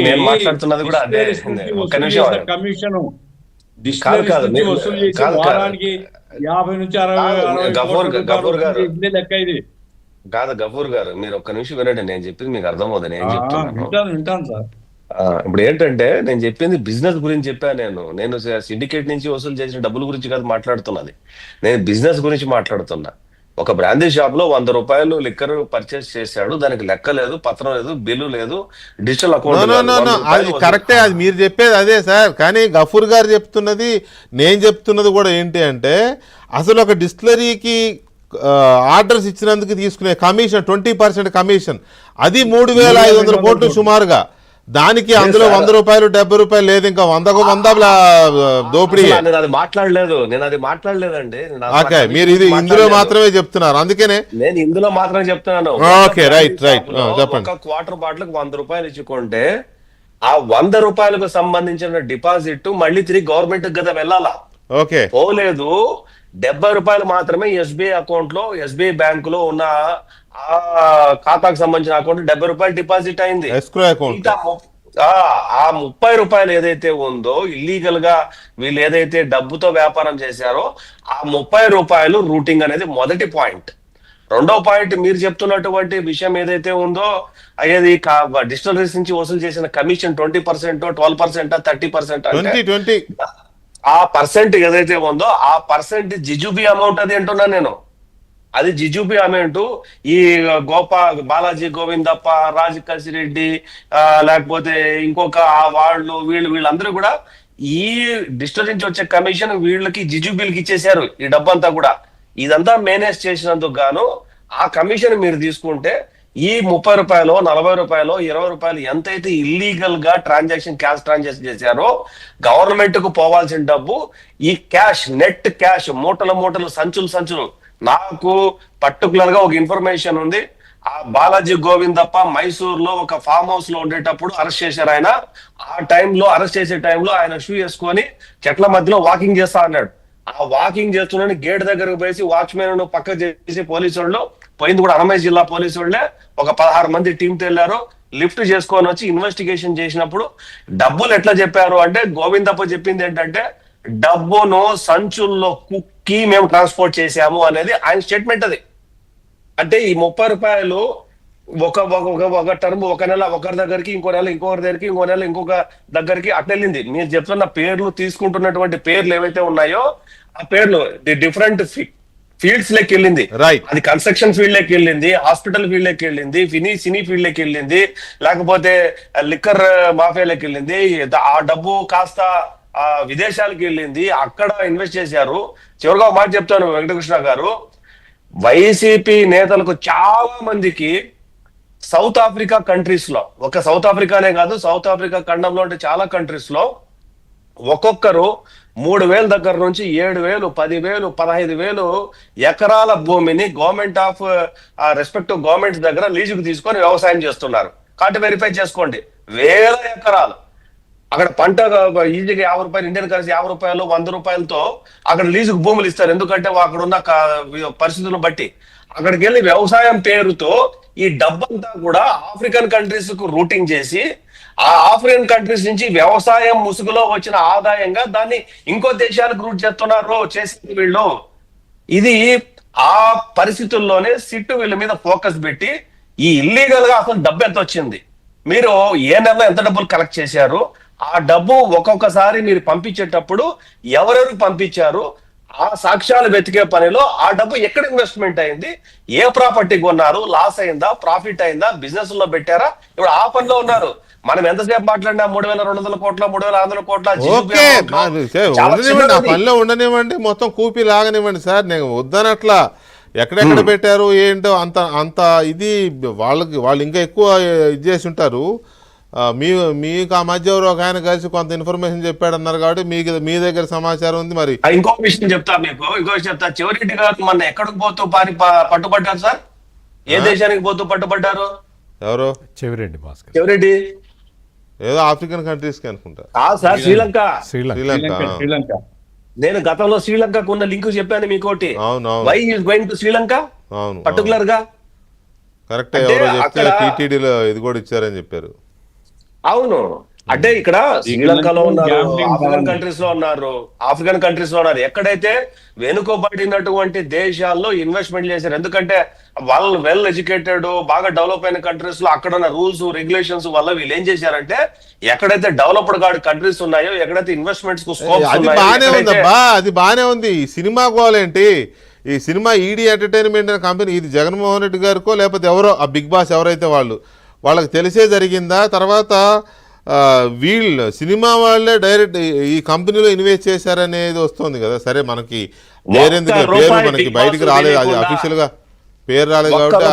నేను మాట్లాడుతున్నది కూడా అదే. డిస్టిలరీస్ నుంచి ఒక్క వసూలు నిమిషం చేసిన ఆగండి. కమిషన్, కాదు డిస్టిలరీస్ కాదు నుంచి మీరు వసూలు చేసి కాదు కాదు వారానికి 50 నుంచి 60 కాదు 60 కోట్ల రూపాయలు గఫూర్ వసూలు గారు చేసిందే లెక్క ఇది. కాదు గఫూర్ గారు, మీరు ఒక్క నిమిషం వినండి. నేను చెప్పింది మీకు అర్థమవుతుంది. నేను చెప్తున్నాను. వింటాను వింటాను సార్. ఇప్పుడు ఏంటంటే, నేను చెప్పింది బిజినెస్ గురించి చెప్పాను. నేను సిండికేట్ నుంచి వసూలు చేసిన డబ్బుల గురించి కాదు మాట్లాడుతున్నది. నేను బిజినెస్ గురించి మాట్లాడుతున్నా. ఒక బ్రాందీ షాప్ లో 100 రూపాయలు లిక్కర్ పర్చేస్ చేశాడు, దానికి లెక్క లేదు, పత్రం లేదు, బిల్లు లేదు, డిజిటల్ నో అకౌంట్ నో లేదు, నో 100 నో అది రూపాయలు కరెక్టే, అది మీరు చెప్పేది అదే సార్. కానీ గఫూర్ గారు చెప్తున్నది, నేను చెప్తున్నది కూడా ఏంటి అంటే, అసలు ఒక డిస్టిలరీకి ఆర్డర్స్ ఇచ్చినందుకు తీసుకునే కమిషన్ 20% కమిషన్, అది 3,500 కోట్లు సుమారుగా. దానికి అందులో 100 రూపాయలు 70 రూపాయలు లేదు, ఇంకా 100 దోపిడీ. నేను అది మాట్లాడలేదు, అండి. ఓకే, మీరు ఇది ఇందులో మాత్రమే చెప్తున్నారు, అందుకనే నేను ఇందులో మాత్రమే చెప్తున్నాను. ఓకే, రైట్ రైట్, చెప్పండి. ఒక క్వార్టర్ బాటిల్ 100 రూపాయలు ఇచ్చుకుంటే ఆ 100 రూపాయలకు సంబంధించిన డిపాజిట్ మళ్ళీ తిరిగి గవర్నమెంట్ కదా వెళ్ళాలా? ఓకే, పోలేదు. 70 రూపాయలు మాత్రమే SBI అకౌంట్ లో, SBI బ్యాంక్ లో ఉన్న ఆ ఖాతాకు సంబంధించిన అకౌంట్ 70 రూపాయలు డిపాజిట్ అయింది. Escrow account. ఆ 30 రూపాయలు ఏదైతే ఉందో ఇల్లీగల్ గా వీళ్ళు ఏదైతే డబ్బుతో వ్యాపారం చేశారో, ఆ 30 రూపాయలు రూటింగ్ అనేది మొదటి పాయింట్. రెండో పాయింట్, మీరు చెప్తున్నటువంటి విషయం ఏదైతే ఉందో, అయ్యేది డిస్టిలరీస్ నుంచి వసూలు చేసిన కమిషన్ 20%, 12%, 30% అంటే 20 ఆ పర్సెంట్ ఏదైతే ఉందో ఆ పర్సెంట్ జిజుబి అమౌంట్ అది అంటున్నా నేను. అది జిజుబి అమౌంట్. ఈ బాలాజీ గోవిందప్ప, రాజ్ కసిరెడ్డి, లేకపోతే ఇంకొక వాళ్ళు వీళ్ళందరూ కూడా ఈ డిస్టిలరీ నుంచి వచ్చే కమిషన్ వీళ్ళకి జిజుబిల్కి ఇచ్చేశారు ఈ డబ్బంతా కూడా. ఇదంతా మేనేజ్ చేసినందుకు గాను ఆ కమిషన్ మీరు తీసుకుంటే ఈ 30 రూపాయలు, 40 రూపాయలు, 20 రూపాయలు ఎంతైతే ఇల్లీగల్ గా క్యాష్ ట్రాన్సాక్షన్ చేశారో, గవర్నమెంట్ కు పోవాల్సిన డబ్బు ఈ క్యాష్, నెట్ క్యాష్, మూటలు సంచులు. నాకు పర్టికులర్ గా ఒక ఇన్ఫర్మేషన్ ఉంది. ఆ బాలాజీ గోవిందప్ప మైసూర్ లో ఒక ఫామ్ హౌస్ లో ఉండేటప్పుడు అరెస్ట్ చేశారు ఆయన. అరెస్ట్ చేసే టైంలో ఆయన షూ వేసుకొని చెట్ల మధ్యలో వాకింగ్ చేస్తా అన్నాడు. ఆ వాకింగ్ చేస్తున్న గేట్ దగ్గరకు పోయి వాచ్మెన్ పక్క చేసి పోలీసు వాళ్ళు పోయింది కూడా అన్నమయ్య జిల్లా పోలీసు వాళ్ళే. ఒక 16 మంది టీంతో వెళ్ళారు. లిఫ్ట్ చేసుకొని వచ్చి ఇన్వెస్టిగేషన్ చేసినప్పుడు డబ్బులు ఎట్లా చెప్పారు అంటే, గోవిందప్ప చెప్పింది ఏంటంటే, డబ్బును సంచుల్లో కుక్కి మేము ట్రాన్స్పోర్ట్ చేశాము అనేది ఆయన స్టేట్మెంట్. అది అంటే ఈ 30 రూపాయలు ఒక టర్మ్, ఒక నెల ఒకరి దగ్గరికి, ఇంకో నెల ఇంకొకరి దగ్గరికి, ఇంకో నెల ఇంకొక దగ్గరికి అట్లా వెళ్ళింది. మీరు చెప్తున్న పేర్లు, తీసుకుంటున్నటువంటి పేర్లు ఏవైతే ఉన్నాయో ఆ పేర్లు డిఫరెంట్ ఫీల్డ్స్ లెక్క వెళ్ళింది. అది కన్స్ట్రక్షన్ ఫీల్డ్ లెక్క వెళ్ళింది, హాస్పిటల్ ఫీల్డ్ లెక్క వెళ్ళింది, సినీ ఫీల్డ్ లెక్క వెళ్ళింది, లేకపోతే లిక్కర్ మాఫియా లెక్క వెళ్ళింది. ఆ డబ్బు కాస్త విదేశాలకు వెళ్ళింది, అక్కడ ఇన్వెస్ట్ చేశారు. చివరిగా ఒక మాట చెప్తాను వెంకటకృష్ణ గారు, వైసీపీ నేతలకు చాలా మందికి సౌత్ ఆఫ్రికా కంట్రీస్ లో, ఒక సౌత్ ఆఫ్రికానే కాదు, సౌత్ ఆఫ్రికా ఖండంలో అంటే చాలా కంట్రీస్ లో ఒక్కొక్కరు 3,000 దగ్గర నుంచి 7,000, 10,000, 15,000 ఎకరాల భూమిని గవర్నమెంట్ ఆఫ్ రెస్పెక్టివ్ గవర్నమెంట్స్ దగ్గర లీజుకు తీసుకొని వ్యవసాయం చేస్తున్నారు. కాబట్టి వెరిఫై చేసుకోండి, వేల ఎకరాలు. అక్కడ పంట ఈజీగా 50 రూపాయలు, ఇండియన్ కరెన్సీ 50 రూపాయలు, 100 రూపాయలతో అక్కడ లీజుకు భూములు ఇస్తారు. ఎందుకంటే అక్కడ ఉన్న పరిస్థితులను బట్టి అక్కడికి వెళ్ళి వ్యవసాయం పేరుతో ఈ డబ్బంతా కూడా ఆఫ్రికన్ కంట్రీస్ కు రూటింగ్ చేసి, ఆ ఆఫ్రికన్ కంట్రీస్ నుంచి వ్యవసాయం ముసుగులో వచ్చిన ఆదాయంగా దాన్ని ఇంకో దేశాలకు రూట్ చేసేది వీళ్ళు. ఇది ఆ పరిస్థితుల్లోనే సిట్టు వీళ్ళ మీద ఫోకస్ పెట్టి ఈ ఇల్లీగల్ గా అసలు డబ్బు ఎంత వచ్చింది, మీరు ఏ నెలలో ఎంత డబ్బులు కలెక్ట్ చేశారు, ఆ డబ్బు ఒక్కొక్కసారి మీరు పంపించేటప్పుడు ఎవరెవరికి పంపించారు, ఆ సాక్ష్యాలు వెతికే పనిలో ఆ డబ్బు ఎక్కడ ఇన్వెస్ట్మెంట్ అయింది, ఏ ప్రాపర్టీ కొన్నారు, లాస్ అయిందా, ప్రాఫిట్ అయిందా, బిజినెస్ లో పెట్టారా, ఇప్పుడు ఆ పనిలో ఉన్నారు. మనం ఎంతసేపు మాట్లాడినా 3,200 కోట్ల, 3,600 కోట్ల పనిలో ఉండనివ్వండి, మొత్తం కూపి లాగనివ్వండి సార్. నేను వద్దనట్లా, ఎక్కడెక్కడ పెట్టారు ఏంటో అంత ఇది వాళ్ళు ఇంకా ఎక్కువ ఇది చేసి ఉంటారు. మీకు ఆ మధ్య ఎవరు ఒక ఆయన కలిసి కొంత ఇన్ఫర్మేషన్ చెప్పాడు అన్నారు కాబట్టి మీ దగ్గర సమాచారం ఉంది. మరి ఇంకొక విషయం చెప్తా మీకు, చెవిరెడ్డి గారు మొన్న ఎక్కడికి పోతూ పట్టుబడ్డారు సార్? ఏ దేశానికి పోతూ పట్టుబడ్డారు? ఎవరు? చెవిరెడ్డి ఏదో ఆఫ్రికన్ కంట్రీస్ కి అనుకుంటా సార్. శ్రీలంక. నేను గతంలో శ్రీలంకకు ఉన్న లింక్ చెప్పాను మీకోటి. Why is going to Sri Lanka particular గా? కరెక్ట్. ఎవరో చెప్తే టీటీడీలో ఇది కూడా ఇచ్చారని చెప్పారు. అవును, అంటే ఇక్కడ శ్రీలంకలో ఉన్నారు, gambling ఆఫ్రికన్ బాగుంది. కంట్రీస్ లో ఉన్నారు, ఎక్కడైతే వెనుకబడినటువంటి దేశాల్లో ఇన్వెస్ట్మెంట్ చేశారు. ఎందుకంటే వాళ్ళు వెల్ ఎడ్యుకేటెడ్, బాగా డెవలప్ అయిన కంట్రీస్ లో అక్కడ ఉన్న రూల్స్ రెగ్యులేషన్స్ వల్ల వీళ్ళు ఏం చేశారంటే ఎక్కడైతే డెవలప్డ్ కాదు కంట్రీస్ ఉన్నాయో, ఎక్కడైతే ఇన్వెస్ట్మెంట్స్ కు స్కోప్స్ అది ఉన్నాయో, బానే ఎక్కడైతే ఉందబ్బా, అది బానే ఉంది. ఈ సినిమా గోలేంటి? ఈ సినిమా ఈడీ ఎంటర్టైన్మెంట్ అనే కంపెనీ, ఇది జగన్మోహన్ రెడ్డి గారికో లేకపోతే ఎవరో ఆ బిగ్ బాస్ ఎవరైతే వాళ్ళకి తెలిసే జరిగిందా? తర్వాత వీళ్ళు సినిమా వాళ్ళే డైరెక్ట్ ఈ కంపెనీలో ఇన్వెస్ట్ చేశారనేది వస్తుంది కదా. సరే, మనకి పేరు ఒక్క ఎందుకు, పేరు రూపాయి మనకి బిగ్ బయటికి బాస్ రాలేదు, అది తెలియకుండా- అఫీషియల్ గా పేరు రాలేదు ఒక్క కాబట్టి